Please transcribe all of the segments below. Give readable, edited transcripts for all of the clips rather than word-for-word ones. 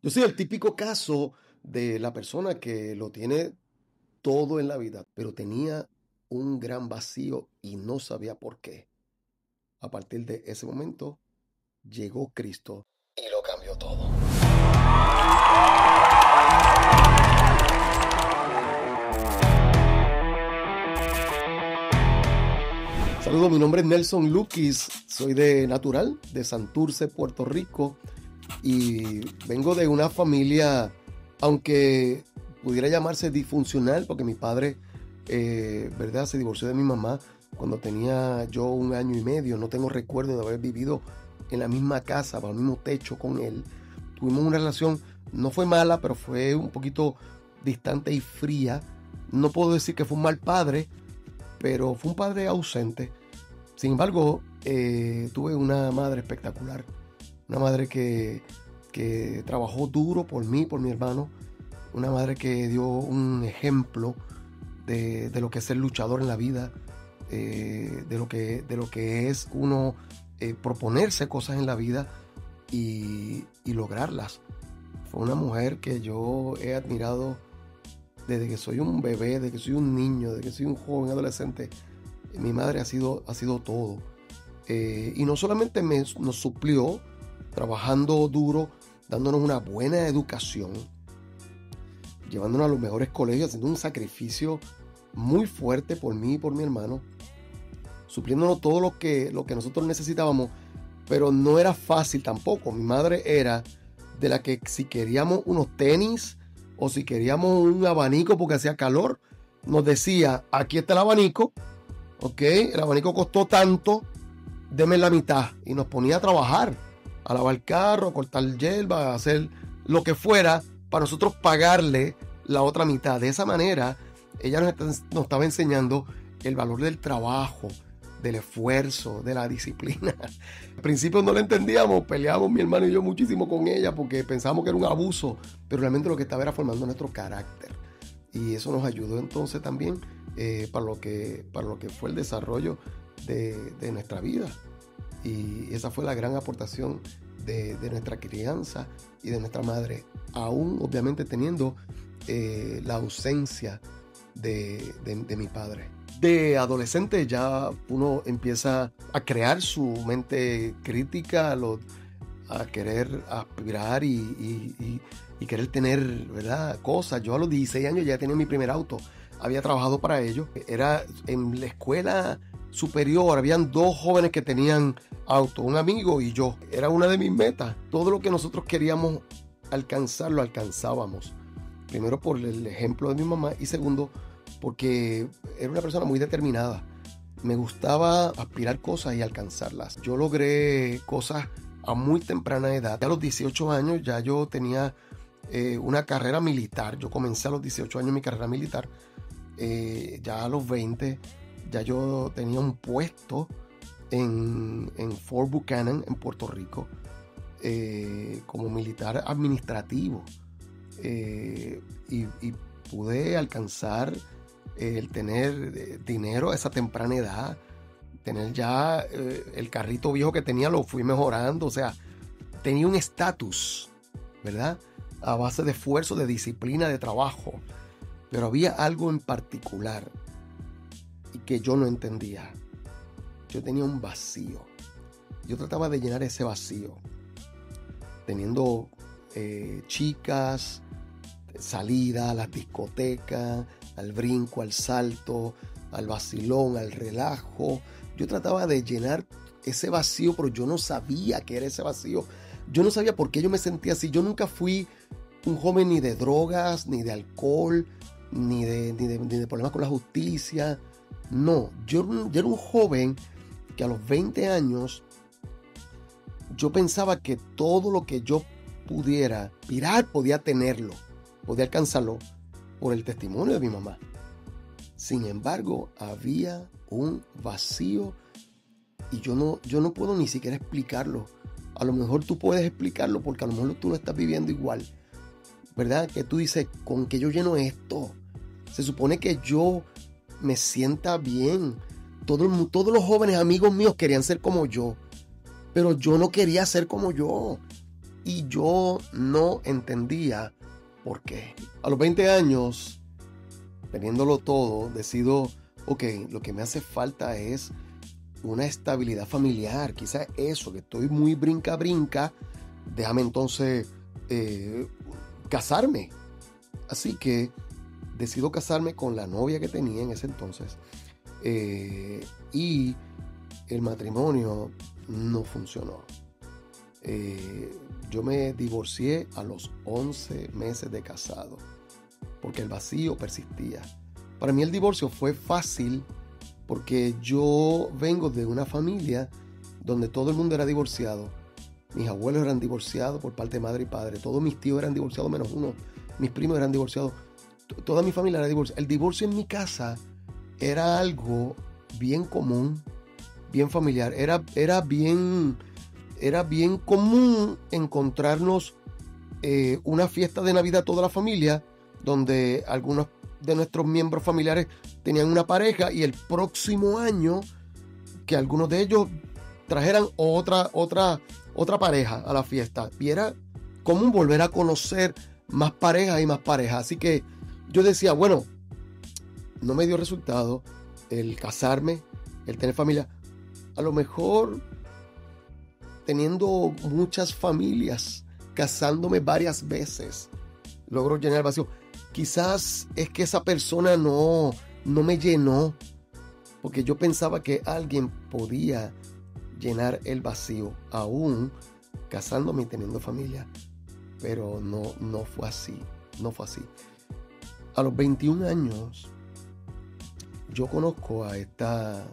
Yo soy el típico caso de la persona que lo tiene todo en la vida, pero tenía un gran vacío y no sabía por qué. A partir de ese momento llegó Cristo y lo cambió todo. Saludos, mi nombre es Nelson Luquis, soy de Natural, de Santurce, Puerto Rico, y vengo de una familia, aunque pudiera llamarse disfuncional, porque mi padre, ¿verdad?, se divorció de mi mamá cuando tenía yo 1 año y medio. No tengo recuerdo de haber vivido en la misma casa, bajo el mismo techo con él. Tuvimos una relación, no fue mala, pero fue un poquito distante y fría. No puedo decir que fue un mal padre, pero fue un padre ausente. Sin embargo, tuve una madre espectacular, una madre que trabajó duro por mí, por mi hermano, una madre que dio un ejemplo de lo que es ser luchador en la vida, de lo que es uno proponerse cosas en la vida y lograrlas. Fue una mujer que yo he admirado desde que soy un bebé, desde que soy un niño, desde que soy un joven adolescente. Mi madre ha sido todo. Y no solamente nos suplió trabajando duro, dándonos una buena educación, llevándonos a los mejores colegios, haciendo un sacrificio muy fuerte por mí y por mi hermano, supliéndonos todo lo que nosotros necesitábamos, pero no era fácil tampoco. Mi madre era de la que si queríamos unos tenis o si queríamos un abanico porque hacía calor, nos decía: aquí está el abanico, ok, el abanico costó tanto, deme la mitad, y nos ponía a trabajar, a lavar carro, a cortar hierba, a hacer lo que fuera para nosotros pagarle la otra mitad. De esa manera ella nos estaba enseñando el valor del trabajo, del esfuerzo, de la disciplina. Al principio no lo entendíamos, peleábamos mi hermano y yo muchísimo con ella porque pensábamos que era un abuso, pero realmente lo que estaba era formando nuestro carácter, y eso nos ayudó entonces también para lo que fue el desarrollo de nuestra vida. Y esa fue la gran aportación de nuestra crianza y de nuestra madre, aún obviamente teniendo la ausencia de mi padre. De adolescente ya uno empieza a crear su mente crítica, a querer aspirar y querer tener, ¿verdad?, cosas. Yo a los 16 años ya tenía mi primer auto, había trabajado para ello. Era en la escuela superior, habían 2 jóvenes que tenían auto, un amigo y yo. Era una de mis metas. Todo lo que nosotros queríamos alcanzar, lo alcanzábamos. Primero por el ejemplo de mi mamá y segundo porque era una persona muy determinada. Me gustaba aspirar cosas y alcanzarlas. Yo logré cosas a muy temprana edad. Ya a los 18 años ya yo tenía una carrera militar. Yo comencé a los 18 años mi carrera militar. Ya a los 20 ya yo tenía un puesto en Fort Buchanan, en Puerto Rico, como militar administrativo. Y pude alcanzar el tener dinero a esa temprana edad, tener ya el carrito viejo que tenía, lo fui mejorando. O sea, tenía un estatus, ¿verdad?, a base de esfuerzo, de disciplina, de trabajo. Pero había algo en particular y que yo no entendía. Yo tenía un vacío. Yo trataba de llenar ese vacío teniendo chicas, salida a las discotecas, al brinco, al salto, al vacilón, al relajo. Yo trataba de llenar ese vacío, pero yo no sabía qué era ese vacío. Yo no sabía por qué yo me sentía así. Yo nunca fui un joven ni de drogas, ni de alcohol, ni de problemas con la justicia. No, yo era un joven que a los 20 años yo pensaba que todo lo que yo pudiera aspirar podía tenerlo, podía alcanzarlo por el testimonio de mi mamá. Sin embargo, había un vacío y yo no puedo ni siquiera explicarlo. A lo mejor tú puedes explicarlo porque a lo mejor tú lo estás viviendo igual, ¿verdad? Que tú dices: ¿con qué yo lleno esto? Se supone que yo me sienta bien. Todos los jóvenes amigos míos querían ser como yo, pero yo no quería ser como yo. y yo no entendía por qué. A los 20 años, teniéndolo todo, decido, ok, lo que me hace falta es una estabilidad familiar. Quizás eso, que estoy muy brinca, déjame entonces casarme. Así que decido casarme con la novia que tenía en ese entonces. Y el matrimonio no funcionó. Yo me divorcié a los 11 meses de casado porque el vacío persistía. Para mí el divorcio fue fácil porque yo vengo de una familia donde todo el mundo era divorciado. Mis abuelos eran divorciados por parte de madre y padre. Todos mis tíos eran divorciados menos uno. Mis primos eran divorciados. Toda mi familia era divorciada. El divorcio en mi casa era algo bien común, bien familiar. Era bien común encontrarnos una fiesta de Navidad toda la familia, donde algunos de nuestros miembros familiares tenían una pareja y el próximo año que algunos de ellos trajeran otra pareja a la fiesta. Y era común volver a conocer más parejas y más parejas. Así que yo decía, bueno, no me dio resultado el casarme, el tener familia. A lo mejor teniendo muchas familias, casándome varias veces, logro llenar el vacío. Quizás es que esa persona no me llenó, porque yo pensaba que alguien podía llenar el vacío, aún casándome y teniendo familia. Pero no fue así, no fue así. A los 21 años, yo conozco a esta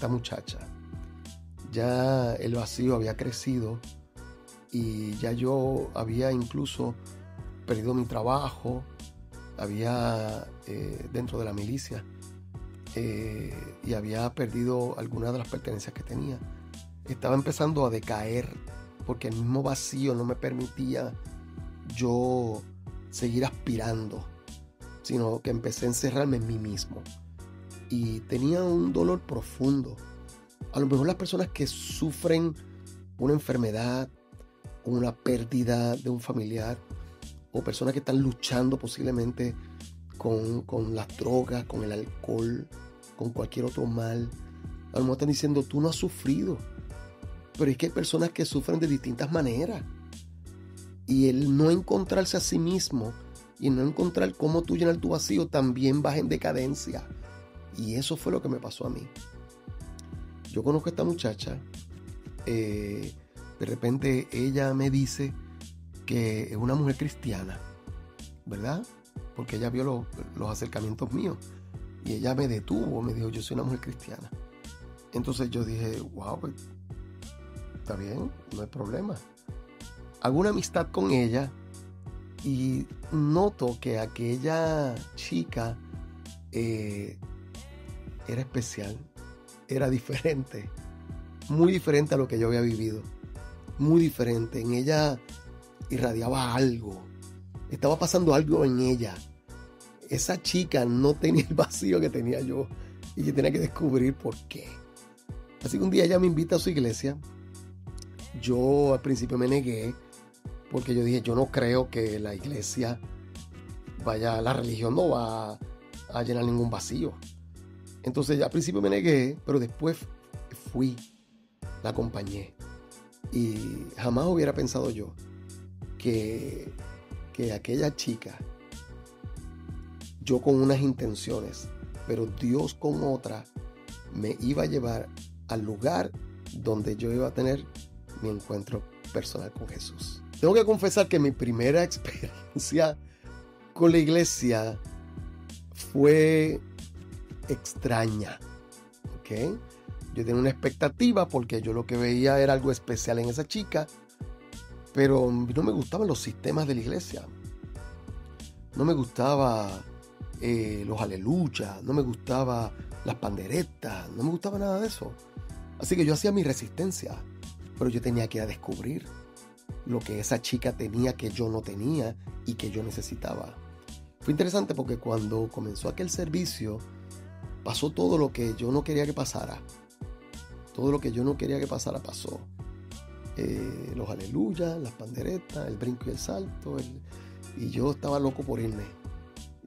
muchacha. Ya el vacío había crecido y ya yo había incluso perdido mi trabajo, había dentro de la milicia y había perdido algunas de las pertenencias que tenía. Estaba empezando a decaer porque el mismo vacío no me permitía yo seguir aspirando, sino que empecé a encerrarme en mí mismo y tenía un dolor profundo. A lo mejor las personas que sufren una enfermedad, una pérdida de un familiar, o personas que están luchando posiblemente con las drogas, con el alcohol, con cualquier otro mal, a lo mejor están diciendo, tú no has sufrido. Pero es que hay personas que sufren de distintas maneras. Y el no encontrarse a sí mismo y no encontrar cómo tú llenar tu vacío también vas en decadencia. Y eso fue lo que me pasó a mí. Yo conozco a esta muchacha, de repente ella me dice que es una mujer cristiana, ¿verdad? Porque ella vio los acercamientos míos y ella me detuvo, me dijo, yo soy una mujer cristiana. Entonces yo dije, wow, pues, está bien, no hay problema. Hago una amistad con ella y noto que aquella chica era especial. Era diferente, muy diferente a lo que yo había vivido, muy diferente. En ella irradiaba algo, estaba pasando algo en ella. Esa chica no tenía el vacío que tenía yo y yo tenía que descubrir por qué. Así que un día ella me invita a su iglesia. Yo al principio me negué porque yo dije, yo no creo que la iglesia la religión no va a llenar ningún vacío. Entonces al principio me negué, pero después fui, la acompañé. Y jamás hubiera pensado yo que aquella chica, yo con unas intenciones, pero Dios con otra, me iba a llevar al lugar donde yo iba a tener mi encuentro personal con Jesús. Tengo que confesar que mi primera experiencia con la iglesia fue extraña, ¿ok? Yo tenía una expectativa porque yo lo que veía era algo especial en esa chica, pero no me gustaban los sistemas de la iglesia. No me gustaba los aleluyas, no me gustaba las panderetas, no me gustaba nada de eso. Así que yo hacía mi resistencia, pero yo tenía que ir a descubrir lo que esa chica tenía que yo no tenía y que yo necesitaba. Fue interesante porque cuando comenzó aquel servicio, pasó todo lo que yo no quería que pasara. Todo lo que yo no quería que pasara pasó. los aleluyas, las panderetas, el brinco y el salto. Y yo estaba loco por irme.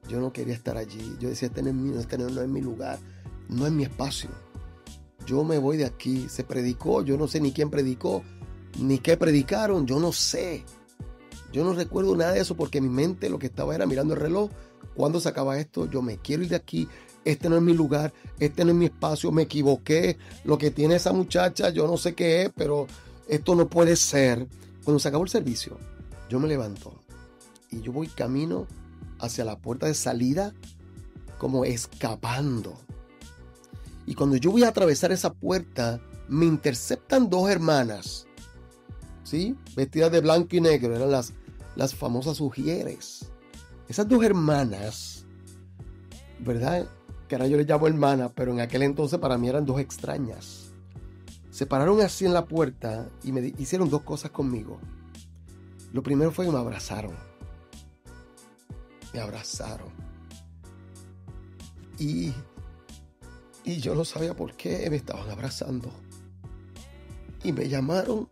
Yo no quería estar allí. Yo decía, este no es mi lugar, no es mi espacio. Yo me voy de aquí. Se predicó, yo no sé ni quién predicó, ni qué predicaron, yo no sé. Yo no recuerdo nada de eso porque mi mente lo que estaba era mirando el reloj. ¿Cuándo se acaba esto? Yo me quiero ir de aquí. Este no es mi lugar, este no es mi espacio, me equivoqué. Lo que tiene esa muchacha, yo no sé qué es, pero esto no puede ser. Cuando se acabó el servicio, yo me levanto y yo voy camino hacia la puerta de salida, como escapando. Y cuando yo voy a atravesar esa puerta, me interceptan dos hermanas, ¿sí? Vestidas de blanco y negro, eran las famosas ujieres. Esas dos hermanas, ¿verdad? Que ahora yo les llamo hermanas, pero en aquel entonces para mí eran dos extrañas. Se pararon así en la puerta y me hicieron dos cosas conmigo. Lo primero fue que me abrazaron. Me abrazaron. Y yo no sabía por qué me estaban abrazando. Y me llamaron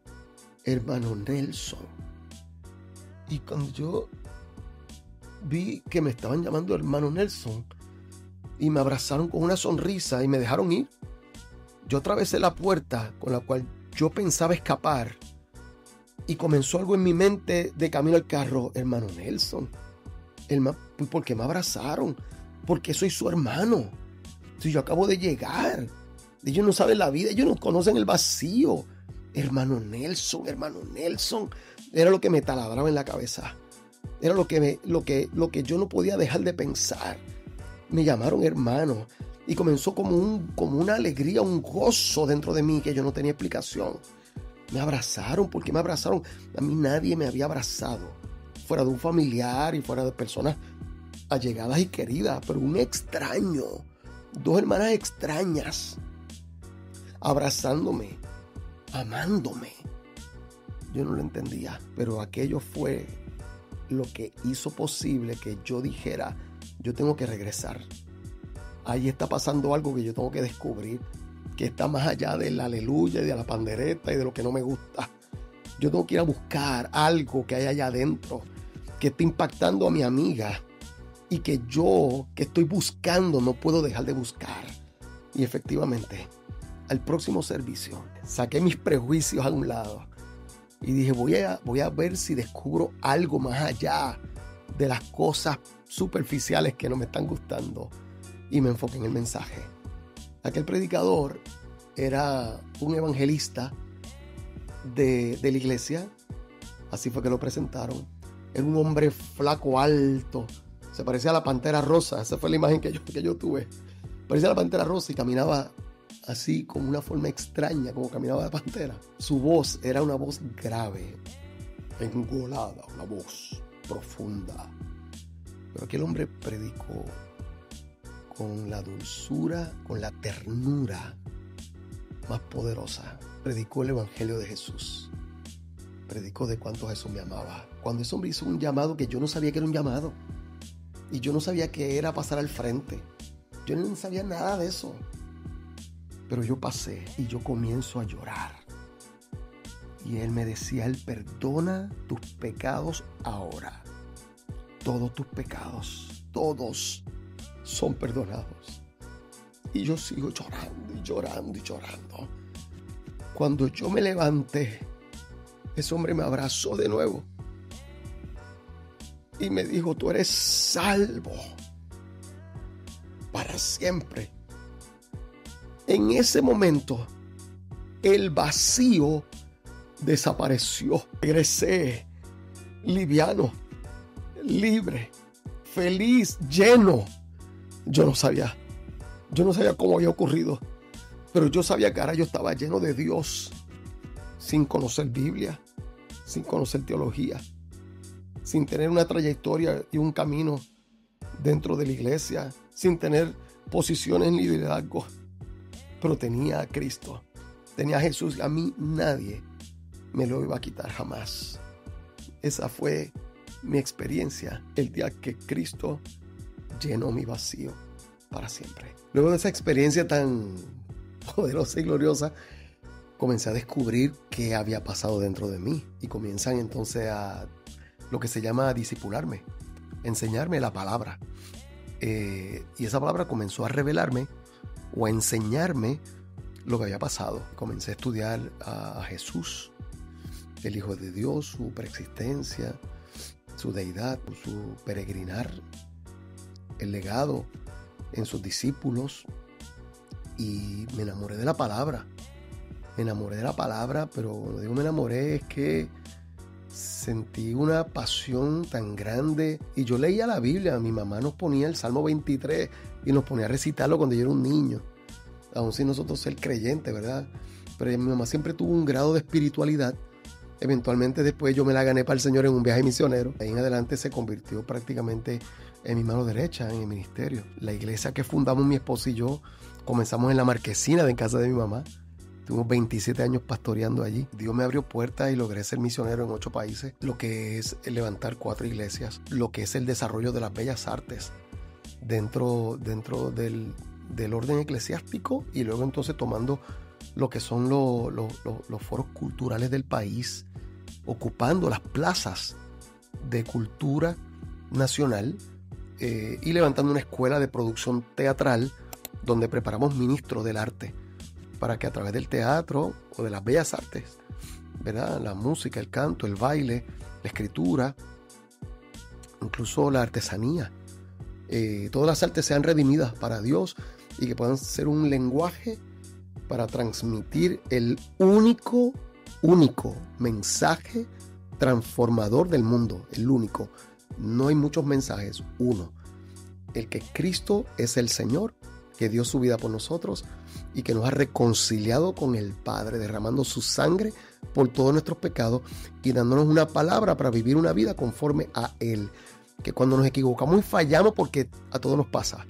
hermano Nelson. Y cuando yo vi que me estaban llamando hermano Nelson y me abrazaron con una sonrisa y me dejaron ir, yo atravesé la puerta con la cual yo pensaba escapar y comenzó algo en mi mente de camino al carro. Hermano Nelson, ¿por qué me abrazaron? Porque soy su hermano. Si yo acabo de llegar, ellos no saben la vida, ellos no conocen el vacío. Hermano Nelson, era lo que me taladraba en la cabeza. Era lo que yo no podía dejar de pensar. Me llamaron hermano y comenzó como una alegría, un gozo dentro de mí que yo no tenía explicación. Me abrazaron. ¿Por qué me abrazaron? A mí nadie me había abrazado, fuera de un familiar y fuera de personas allegadas y queridas, pero un extraño, dos hermanas extrañas, abrazándome, amándome. Yo no lo entendía, pero aquello fue lo que hizo posible que yo dijera, yo tengo que regresar. Ahí está pasando algo que yo tengo que descubrir, que está más allá del aleluya y de la pandereta y de lo que no me gusta. Yo tengo que ir a buscar algo que hay allá adentro, que está impactando a mi amiga y que yo, que estoy buscando, no puedo dejar de buscar. Y efectivamente, al próximo servicio, saqué mis prejuicios a un lado y dije, voy a ver si descubro algo más allá de las cosas superficiales que no me están gustando. Y me enfoqué en el mensaje. Aquel predicador era un evangelista de la iglesia. Así fue que lo presentaron. Era un hombre flaco, alto. Se parecía a la Pantera Rosa. Esa fue la imagen que yo tuve. Parecía a la Pantera Rosa y caminaba así, con una forma extraña, como caminaba la pantera. Su voz era una voz grave, engolada, una voz profunda. Pero aquel hombre predicó con la dulzura, con la ternura más poderosa. Predicó el evangelio de Jesús. Predicó de cuánto Jesús me amaba. Cuando ese hombre hizo un llamado que yo no sabía que era un llamado. Y yo no sabía que era pasar al frente. Yo no sabía nada de eso. Pero yo pasé y yo comienzo a llorar. Y él me decía, Él perdona tus pecados ahora. Todos tus pecados, todos son perdonados. Y yo sigo llorando y llorando y llorando. Cuando yo me levanté, ese hombre me abrazó de nuevo y me dijo, tú eres salvo para siempre. En ese momento, el vacío desapareció. Regresé liviano, libre, feliz, lleno. Yo no sabía cómo había ocurrido, pero yo sabía que ahora yo estaba lleno de Dios, sin conocer Biblia, sin conocer teología, sin tener una trayectoria y un camino dentro de la iglesia, sin tener posiciones ni liderazgo, pero tenía a Cristo, tenía a Jesús. A mí nadie me lo iba a quitar jamás. Esa fue mi experiencia el día que Cristo llenó mi vacío para siempre. Luego de esa experiencia tan poderosa y gloriosa, comencé a descubrir qué había pasado dentro de mí y comienzan entonces a lo que se llama discipularme, enseñarme la palabra. Y esa palabra comenzó a revelarme o a enseñarme lo que había pasado. Comencé a estudiar a Jesús, el Hijo de Dios, su preexistencia, su deidad, su peregrinar, el legado en sus discípulos, y me enamoré de la palabra. Me enamoré de la palabra, pero cuando digo me enamoré es que sentí una pasión tan grande. Y yo leía la Biblia. Mi mamá nos ponía el Salmo 23 y nos ponía a recitarlo cuando yo era un niño, aun sin nosotros ser creyentes, ¿verdad? Pero mi mamá siempre tuvo un grado de espiritualidad. Eventualmente después yo me la gané para el Señor en un viaje misionero. Ahí en adelante se convirtió prácticamente en mi mano derecha en el ministerio. La iglesia que fundamos mi esposo y yo comenzamos en la marquesina de casa de mi mamá. Tuvimos 27 años pastoreando allí. Dios me abrió puertas y logré ser misionero en 8 países. Lo que es el levantar 4 iglesias. Lo que es el desarrollo de las bellas artes dentro del orden eclesiástico. Y luego entonces tomando lo que son los foros culturales del país. Ocupando las plazas de cultura nacional. Y levantando una escuela de producción teatral donde preparamos ministros del arte para que a través del teatro o de las bellas artes, ¿verdad?, la música, el canto, el baile, la escritura, incluso la artesanía, todas las artes sean redimidas para Dios y que puedan ser un lenguaje para transmitir el único mensaje transformador del mundo, el único. No hay muchos mensajes, uno. El que Cristo es el Señor, que dio su vida por nosotros y que nos ha reconciliado con el Padre, derramando su sangre por todos nuestros pecados y dándonos una palabra para vivir una vida conforme a Él. Que cuando nos equivocamos y fallamos, porque a todos nos pasa,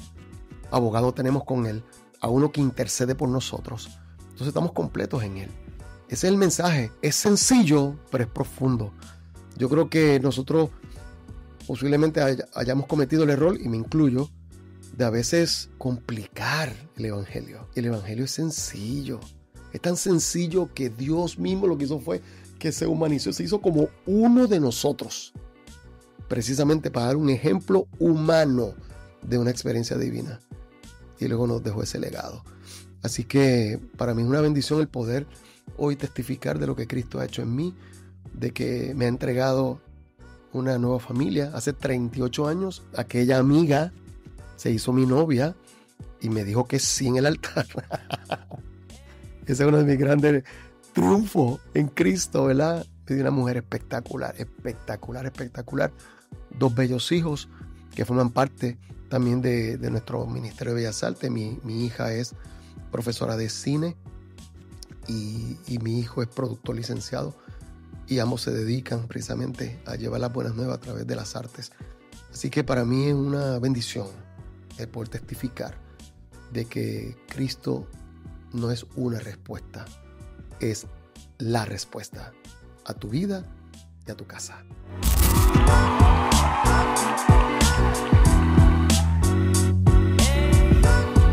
abogado tenemos con Él, a uno que intercede por nosotros. Entonces estamos completos en Él. Ese es el mensaje. Es sencillo, pero es profundo. Yo creo que nosotros posiblemente hayamos cometido el error, y me incluyo, de a veces complicar el Evangelio. El Evangelio es sencillo. Es tan sencillo que Dios mismo lo que hizo fue que se humanizó, se hizo como uno de nosotros, precisamente para dar un ejemplo humano de una experiencia divina. Y luego nos dejó ese legado. Así que para mí es una bendición el poder hoy testificar de lo que Cristo ha hecho en mí, de que me ha entregado una nueva familia. Hace 38 años, aquella amiga se hizo mi novia y me dijo que sí en el altar. Ese es uno de mis grandes triunfos en Cristo, ¿verdad? Me dio una mujer espectacular, espectacular, espectacular. 2 bellos hijos que forman parte también de nuestro Ministerio de Bellas Artes. Mi hija es profesora de cine y mi hijo es productor licenciado. Y ambos se dedican precisamente a llevar las buenas nuevas a través de las artes. Así que para mí es una bendición el poder testificar de que Cristo no es una respuesta, es la respuesta a tu vida y a tu casa.